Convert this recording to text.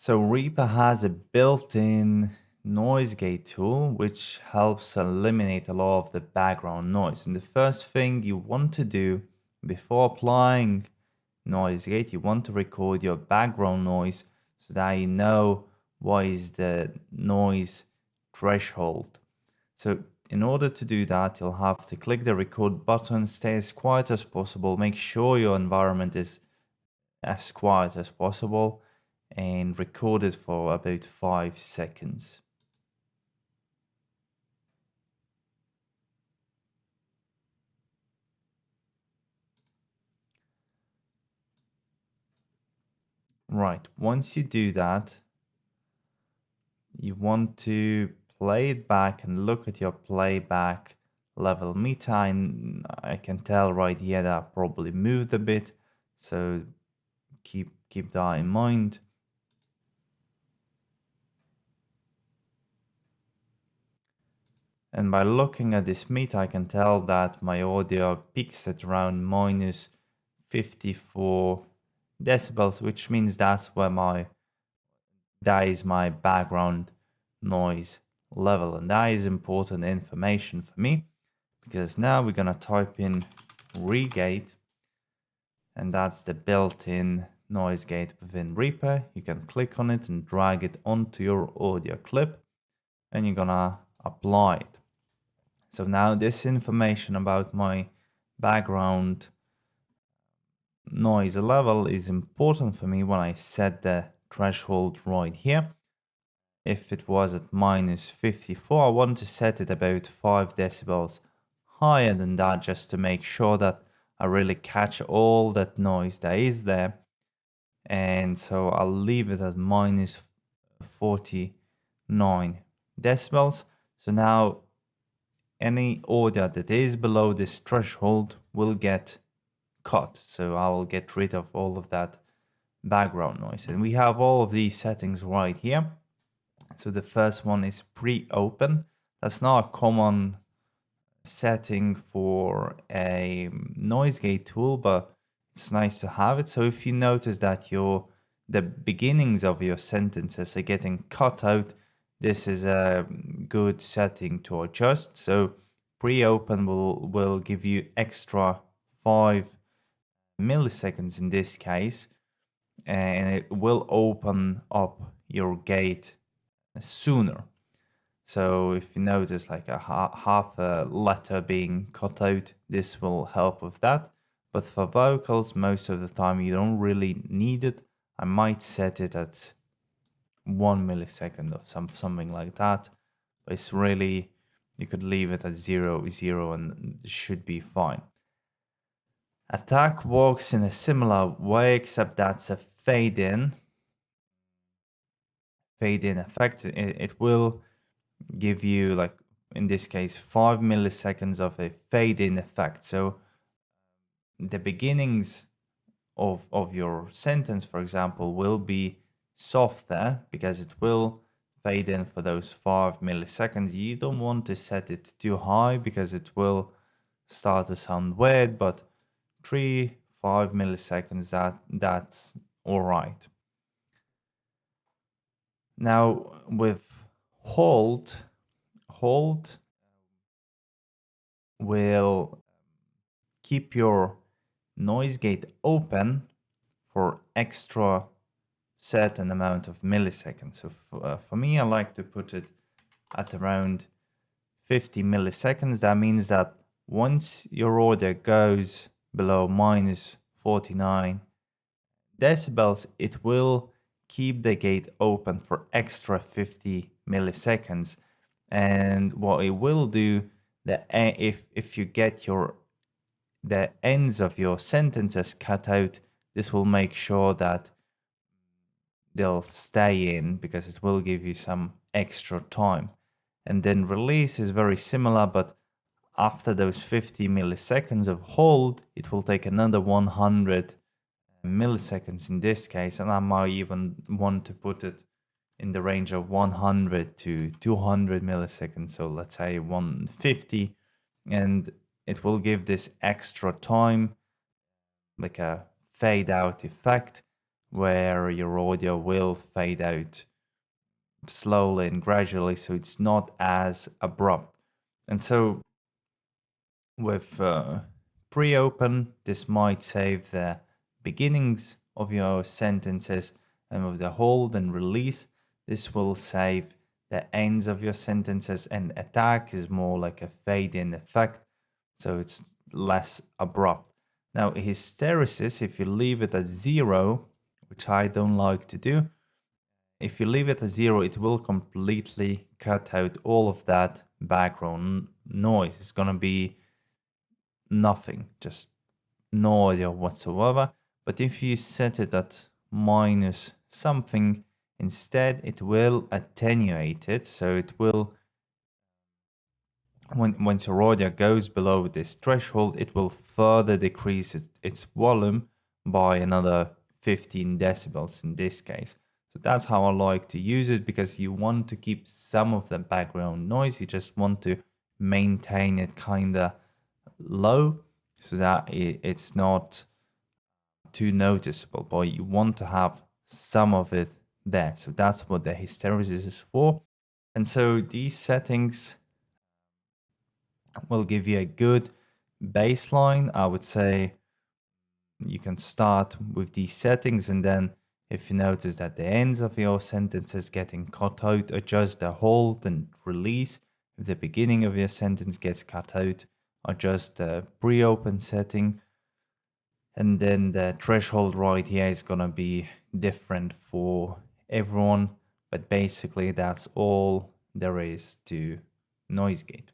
So Reaper has a built-in noise gate tool which helps eliminate a lot of the background noise. And the first thing you want to do before applying noise gate, you want to record your background noise so that you know what is the noise threshold. So in order to do that, you'll have to click the record button, stay as quiet as possible, make sure your environment is as quiet as possible, and record it for about 5 seconds. Right, once you do that, you want to play it back and look at your playback level meter. I can tell right here that I probably moved a bit, so keep that in mind. And by looking at this meter, I can tell that my audio peaks at around minus 54 decibels, which means that is my background noise level. And that is important information for me, because now we're gonna type in ReaGate, and that's the built-in noise gate within Reaper. You can click on it and drag it onto your audio clip, and you're gonna apply it. So now this information about my background noise level is important for me when I set the threshold right here. If it was at minus 54, I want to set it about 5 decibels higher than that, just to make sure that I really catch all that noise that is there. And so I'll leave it at minus 49 decibels. So now any audio that is below this threshold will get cut. So I will get rid of all of that background noise. And we have all of these settings right here. So the first one is pre-open. That's not a common setting for a noise gate tool, but it's nice to have it. So if you notice that the beginnings of your sentences are getting cut out, this is a good setting to adjust. So pre-open will give you extra 5 milliseconds in this case, and it will open up your gate sooner. So if you notice like a half a letter being cut out, this will help with that. But for vocals, most of the time you don't really need it. I might set it at 1 millisecond or something like that. But it's really, you could leave it at 0, and it should be fine. Attack works in a similar way, except that's a fade-in effect. It will give you, like in this case, 5 milliseconds of a fade-in effect. So the beginnings of your sentence, for example, will be softer because it will fade in for those 5 milliseconds. You don't want to set it too high because it will start to sound weird, but 3-5 milliseconds, that's all right. Now with hold will keep your noise gate open for extra certain amount of milliseconds. So for me, I like to put it at around 50 milliseconds. That means that once your audio goes below minus 49 decibels, it will keep the gate open for extra 50 milliseconds. And what it will do, if you get the ends of your sentences cut out, this will make sure that they'll stay in because it will give you some extra time. And then release is very similar, but after those 50 milliseconds of hold, it will take another 100 milliseconds in this case, and I might even want to put it in the range of 100 to 200 milliseconds, so let's say 150, and it will give this extra time, like a fade out effect, where your audio will fade out slowly and gradually, so it's not as abrupt. And so with pre-open, this might save the beginnings of your sentences, and with the hold and release, this will save the ends of your sentences, and attack is more like a fade-in effect, so it's less abrupt. Now, hysteresis, if you leave it at 0, which I don't like to do, if you leave it at 0, it will completely cut out all of that background noise. It's going to be nothing, just no audio whatsoever. But if you set it at minus something instead, it will attenuate it. So it will, once your audio goes below this threshold, it will further decrease its volume by another 15 decibels in this case. So that's how I like to use it, because you want to keep some of the background noise. You just want to maintain it kind of low so that it's not too noticeable, but you want to have some of it there. So that's what the hysteresis is for. And so these settings will give you a good baseline. I would say you can start with these settings, and then if you notice that the ends of your sentences getting cut out, adjust the hold and release. If the beginning of your sentence gets cut out, adjust the pre-open setting. And then the threshold right here is going to be different for everyone. But basically, that's all there is to noise gate.